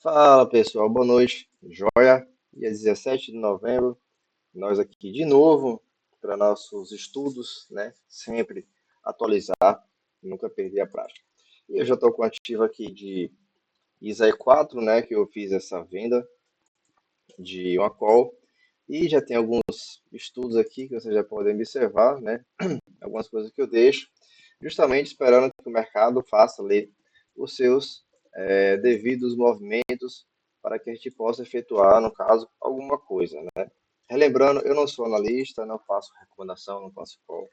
Fala pessoal, boa noite. Joia? Dia 17 de novembro, nós aqui de novo para nossos estudos, né? Sempre atualizar, nunca perder a prática. E eu já estou com o ativo aqui de ISAE 4, né? Que eu fiz essa venda de uma call e já tem alguns estudos aqui que vocês já podem observar, né? Algumas coisas que eu deixo, justamente esperando que o mercado faça ali os seus devidos movimentos para que a gente possa efetuar, no caso, alguma coisa, né? Relembrando, eu não sou analista, não faço recomendação, não faço call,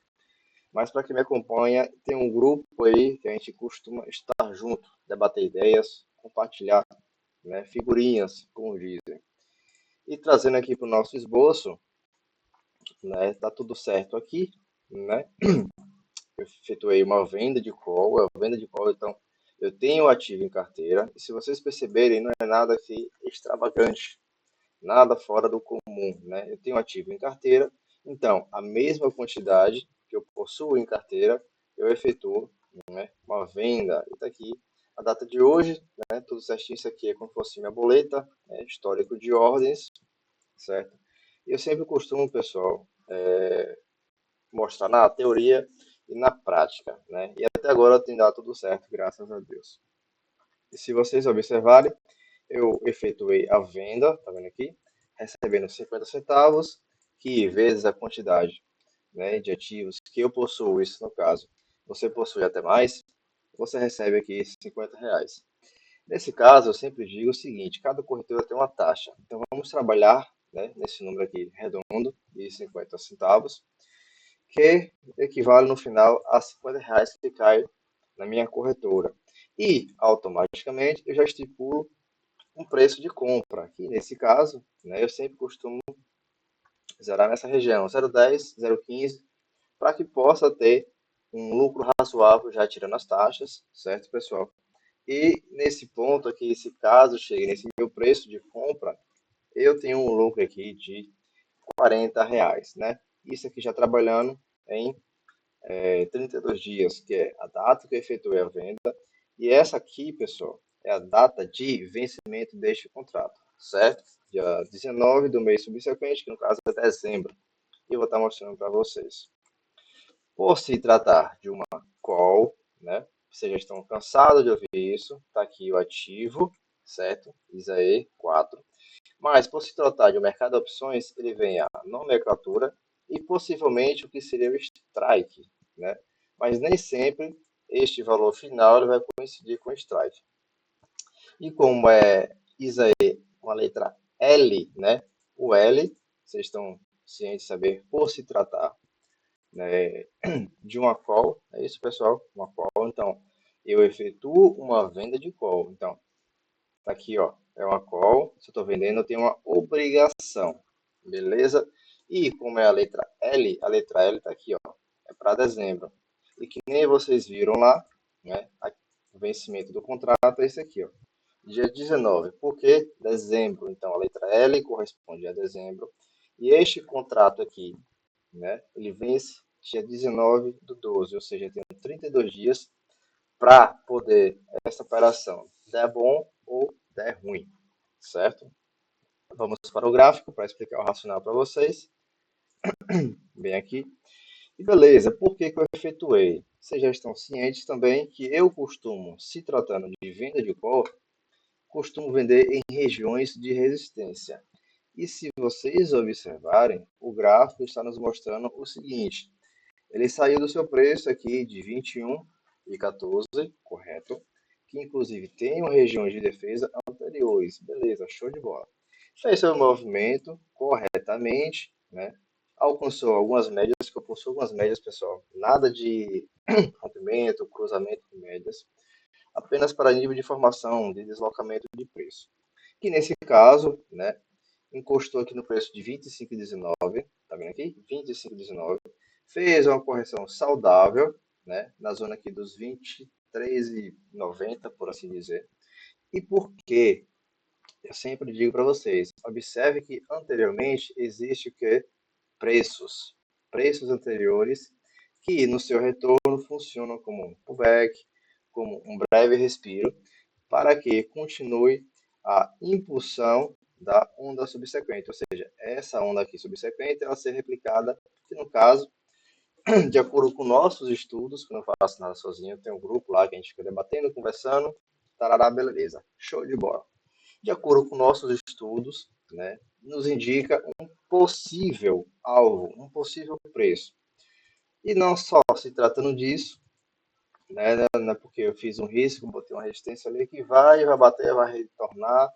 mas para quem me acompanha, tem um grupo aí que a gente costuma estar junto, debater ideias, compartilhar, né, figurinhas, como dizem. E trazendo aqui para o nosso esboço, né, tá tudo certo aqui, né? Eu efetuei uma venda de call, então eu tenho ativo em carteira, e se vocês perceberem, não é nada que extravagante, nada fora do comum, né? Eu tenho ativo em carteira, então a mesma quantidade que eu possuo em carteira, eu efetuo, né, uma venda, e está aqui a data de hoje, né, tudo certinho, isso aqui é como se fosse minha boleta, né, histórico de ordens, certo? Eu sempre costumo, pessoal, mostrar na teoria e na prática, né? E até agora tem dado tudo certo, graças a Deus. E se vocês observarem, eu efetuei a venda, tá vendo aqui? Recebendo 50 centavos, que vezes a quantidade, né, de ativos que eu possuo, isso no caso, você possui até mais, você recebe aqui 50 reais. Nesse caso, eu sempre digo o seguinte, cada corretora tem uma taxa. Então vamos trabalhar, né, nesse número aqui redondo de 50 centavos, que equivale no final a 50 reais que cai na minha corretora. E automaticamente eu já estipulo um preço de compra, que nesse caso, né, eu sempre costumo zerar nessa região, 0,10, 0,15, para que possa ter um lucro razoável já tirando as taxas, certo, pessoal? E nesse ponto aqui, se caso chegue nesse meu preço de compra, eu tenho um lucro aqui de 40 reais, né? Isso aqui já trabalhando em 32 dias, que é a data que eu efetuei a venda. E essa aqui, pessoal, é a data de vencimento deste contrato, certo? Dia 19 do mês subsequente, que no caso é dezembro. E eu vou estar mostrando para vocês. Por se tratar de uma call, né? Vocês já estão cansados de ouvir isso. Está aqui o ativo, certo? ISAE 4. Mas, por se tratar de um mercado de opções, ele vem a nomenclatura e possivelmente o que seria o strike, né? Mas nem sempre este valor final ele vai coincidir com o strike. E como é ISAE uma letra L, né? O L, vocês estão cientes de saber, por se tratar, né, de uma call, é isso, pessoal? Uma call, então eu efetuo uma venda de call. Então, tá aqui, ó. É uma call. Se eu estou vendendo, eu tenho uma obrigação. Beleza? E como é a letra L tá aqui, ó. É para dezembro. E que nem vocês viram lá, né? O vencimento do contrato é esse aqui, ó. Dia 19. Por que dezembro? Então, a letra L corresponde a dezembro. E este contrato aqui, né? Ele vence dia 19 do 12, ou seja, tem 32 dias para poder essa operação der bom ou der ruim, certo? Vamos para o gráfico para explicar o racional para vocês. Bem aqui. E beleza, por que que eu efetuei? Vocês já estão cientes também que eu costumo, se tratando de venda de cor, costumo vender em regiões de resistência. E se vocês observarem, o gráfico está nos mostrando o seguinte: ele saiu do seu preço aqui de 21,14, correto? Que inclusive tem regiões de defesa anteriores. Beleza, show de bola. Fez seu movimento corretamente, né? Alcançou algumas médias, que eu possuo algumas médias, pessoal. Nada de rompimento, cruzamento de médias. Apenas para nível de formação, de deslocamento de preço. Que nesse caso, né, encostou aqui no preço de 25,19, tá vendo aqui? 25,19. Fez uma correção saudável, né, na zona aqui dos 23,90, por assim dizer. E por quê? Eu sempre digo para vocês, observe que anteriormente existe o que? Preços. Preços anteriores que no seu retorno funcionam como um pullback, como um breve respiro, para que continue a impulsão da onda subsequente, ou seja, essa onda aqui subsequente ela ser replicada, que no caso, de acordo com nossos estudos, que eu não faço nada sozinho, tem um grupo lá que a gente fica debatendo, conversando, tarará, beleza, show de bola. De acordo com nossos estudos, né, nos indica um possível alvo, um possível preço. E não só se tratando disso, né, não é porque eu fiz um risco, botei uma resistência ali que vai bater, vai retornar,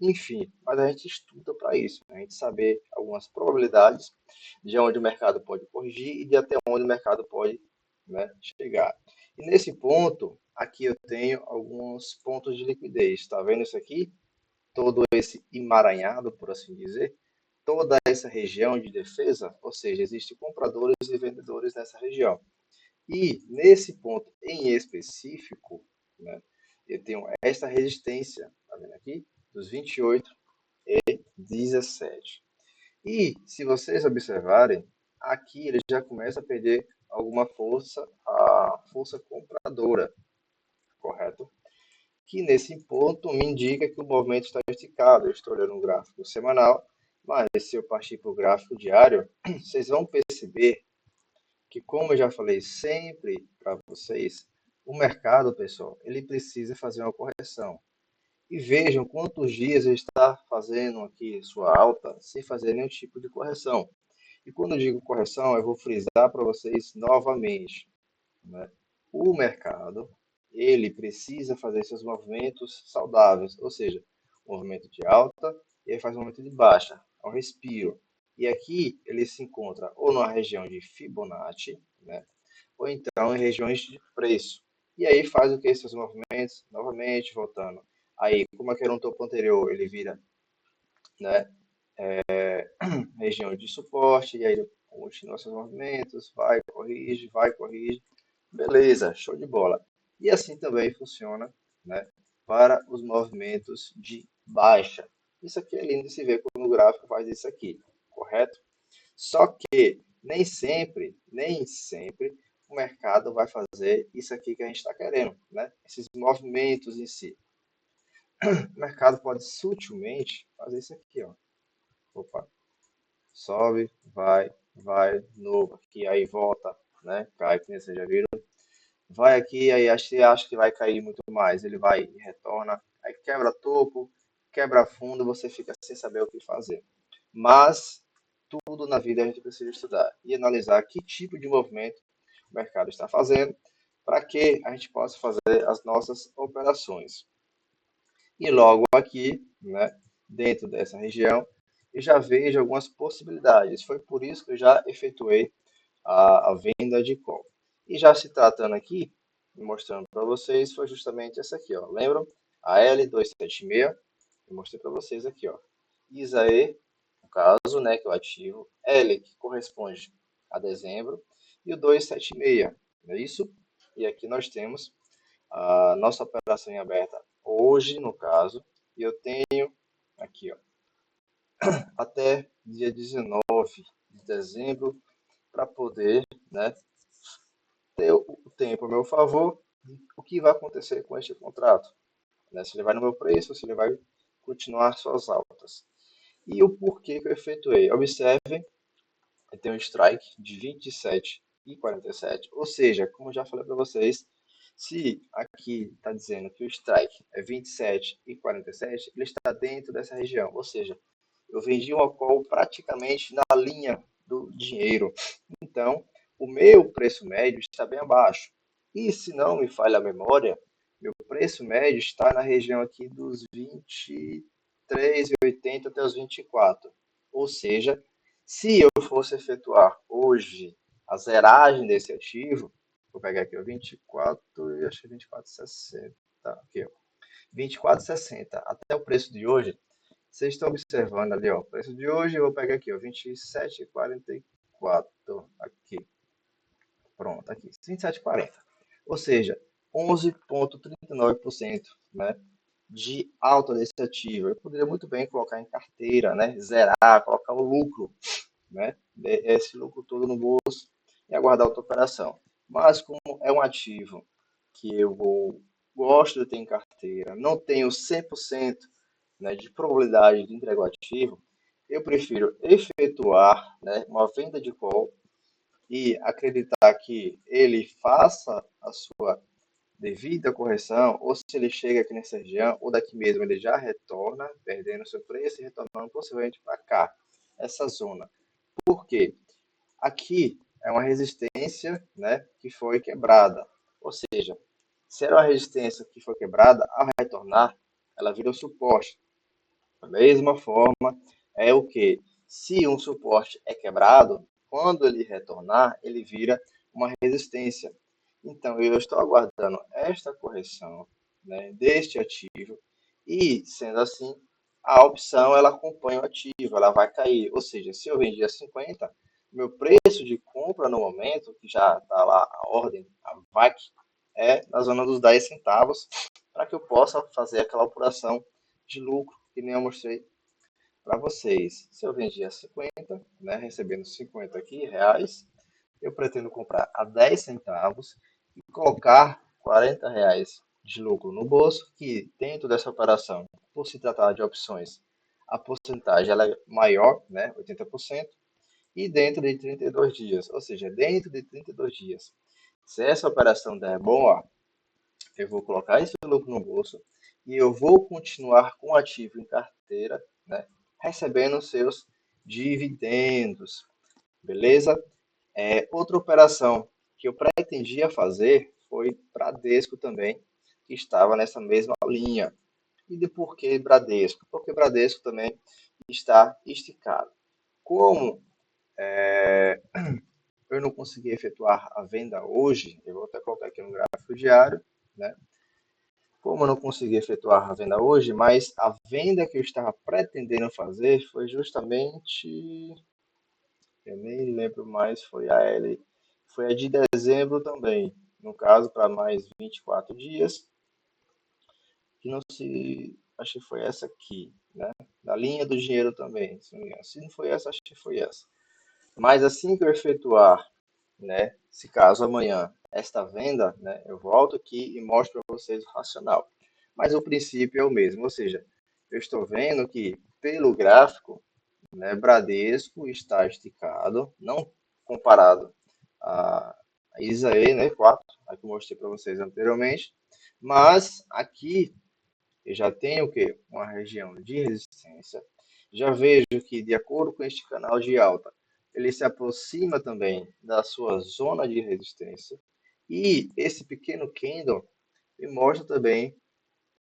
enfim, mas a gente estuda para isso, né? A gente saber algumas probabilidades de onde o mercado pode corrigir e de até onde o mercado pode, né, chegar. E nesse ponto, aqui eu tenho alguns pontos de liquidez. Está vendo isso aqui? Todo esse emaranhado, por assim dizer, toda essa região de defesa, ou seja, existem compradores e vendedores nessa região. E nesse ponto em específico, né, eu tenho esta resistência, tá vendo aqui? Dos 28 e 17. E se vocês observarem, aqui ele já começa a perder alguma força, a força compradora, correto? Que nesse ponto me indica que o movimento está esticado. Eu estou olhando um gráfico semanal, mas se eu partir para o gráfico diário, vocês vão perceber que, como eu já falei sempre para vocês, o mercado, pessoal, ele precisa fazer uma correção. E vejam quantos dias ele está fazendo aqui sua alta sem fazer nenhum tipo de correção. E quando eu digo correção, eu vou frisar para vocês novamente, né? O mercado, ele precisa fazer seus movimentos saudáveis, ou seja, um movimento de alta e aí faz um movimento de baixa, é um respiro. E aqui ele se encontra ou numa região de Fibonacci, né? Ou então em regiões de preço. E aí faz o que? Esses movimentos, novamente, voltando. Aí, como aquele um topo anterior, ele vira, né, região de suporte, e aí ele continua seus movimentos, vai, corrige, beleza, show de bola. E assim também funciona, né, para os movimentos de baixa. Isso aqui é lindo de se ver quando o gráfico faz isso aqui, correto? Só que nem sempre o mercado vai fazer isso aqui que a gente está querendo, né? Esses movimentos em si. O mercado pode sutilmente fazer isso aqui, ó. Opa, sobe, vai, novo aqui, aí volta, né? Cai, que vocês já viram. Vai aqui, aí acha que vai cair muito mais. Ele vai e retorna, aí quebra topo, quebra fundo, você fica sem saber o que fazer. Mas tudo na vida a gente precisa estudar e analisar que tipo de movimento o mercado está fazendo para que a gente possa fazer as nossas operações. E logo aqui, né, dentro dessa região, eu já vejo algumas possibilidades. Foi por isso que eu já efetuei a venda de call. E já se tratando aqui, mostrando para vocês, foi justamente essa aqui, ó. Lembram? A L276, eu mostrei para vocês aqui, ó. ISAE, no caso, né, que é o ativo, L, que corresponde a dezembro, e o 276, não é isso? E aqui nós temos a nossa operação em aberta hoje, no caso, e eu tenho aqui, ó, até dia 19 de dezembro para poder, né, ter o tempo a meu favor, o que vai acontecer com este contrato, né? Se ele vai no meu preço, se ele vai continuar suas altas. E o porquê que eu efetuei? Observem, eu tenho um strike de 27,47, ou seja, como eu já falei para vocês, se aqui está dizendo que o strike é 27,47, ele está dentro dessa região, ou seja, eu vendi uma call praticamente na linha do dinheiro. Então, o meu preço médio está bem abaixo. E se não me falha a memória, meu preço médio está na região aqui dos 23,80 até os 24. Ou seja, se eu fosse efetuar hoje a zeragem desse ativo, vou pegar aqui o 24 e acho que 24,60. Aqui, ó. 24,60 até o preço de hoje, vocês estão observando ali, ó, o preço de hoje, eu vou pegar aqui, ó, 27,44 aqui. Pronto, aqui, 27,40. Ou seja, 11,39%, né, de alta desse ativo. Eu poderia muito bem colocar em carteira, né, zerar, colocar o lucro, né, esse lucro todo no bolso e aguardar outra operação. Mas como é um ativo que eu vou gosto de ter em carteira, não tenho 100%, né, de probabilidade de entregar o ativo, eu prefiro efetuar, né, uma venda de call e acreditar que ele faça a sua devida correção, ou se ele chega aqui nessa região, ou daqui mesmo ele já retorna, perdendo seu preço e retornando possivelmente para cá, essa zona. Por quê? Aqui é uma resistência, né, que foi quebrada. Ou seja, se era uma resistência que foi quebrada, ao retornar, ela vira o suporte. Da mesma forma, é o que? Se um suporte é quebrado, quando ele retornar, ele vira uma resistência. Então, eu estou aguardando esta correção, né, deste ativo e, sendo assim, a opção ela acompanha o ativo, ela vai cair. Ou seja, se eu vendi a 50, meu preço de compra no momento, que já está lá a ordem, a VAC, é na zona dos 10 centavos, para que eu possa fazer aquela operação de lucro, que nem eu mostrei para vocês. Se eu vendi a 50, né, recebendo 50 aqui, reais, eu pretendo comprar a 10 centavos e colocar 40 reais de lucro no bolso, que dentro dessa operação, por se tratar de opções, a porcentagem ela é maior, né, 80%, e dentro de 32 dias, ou seja, dentro de 32 dias. Se essa operação der boa, eu vou colocar esse lucro no bolso e eu vou continuar com o ativo em carteira, né, recebendo seus dividendos, beleza? Outra operação que eu pretendia fazer foi Bradesco também, que estava nessa mesma linha. E de por que Bradesco? Porque Bradesco também está esticado. Como eu não consegui efetuar a venda hoje, eu vou até colocar aqui no gráfico diário, né? Como eu não consegui efetuar a venda hoje, mas a venda que eu estava pretendendo fazer foi justamente, eu nem lembro mais, foi a de dezembro também, no caso, para mais 24 dias, que não se, acho que foi essa aqui, né? Na linha do dinheiro também, se não me engano. Se não foi essa, acho que foi essa. Mas assim que eu efetuar, né, se caso amanhã esta venda, né, eu volto aqui e mostro para vocês o racional. Mas o princípio é o mesmo, ou seja, eu estou vendo que pelo gráfico, né, Bradesco está esticado, não comparado a ISAE, né, 4, a que eu mostrei para vocês anteriormente, mas aqui eu já tenho o quê? Uma região de resistência. Já vejo que, de acordo com este canal de alta, ele se aproxima também da sua zona de resistência. E esse pequeno candle me mostra também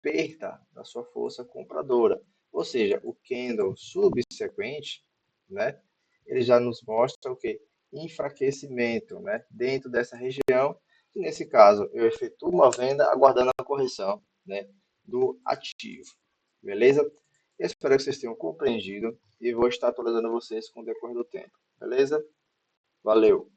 perda da sua força compradora. Ou seja, o candle subsequente, né, ele já nos mostra o que? Enfraquecimento, né, dentro dessa região. E nesse caso, eu efetuo uma venda aguardando a correção, né, do ativo. Beleza? Eu espero que vocês tenham compreendido e vou estar atualizando vocês com o decorrer do tempo. Beleza? Valeu!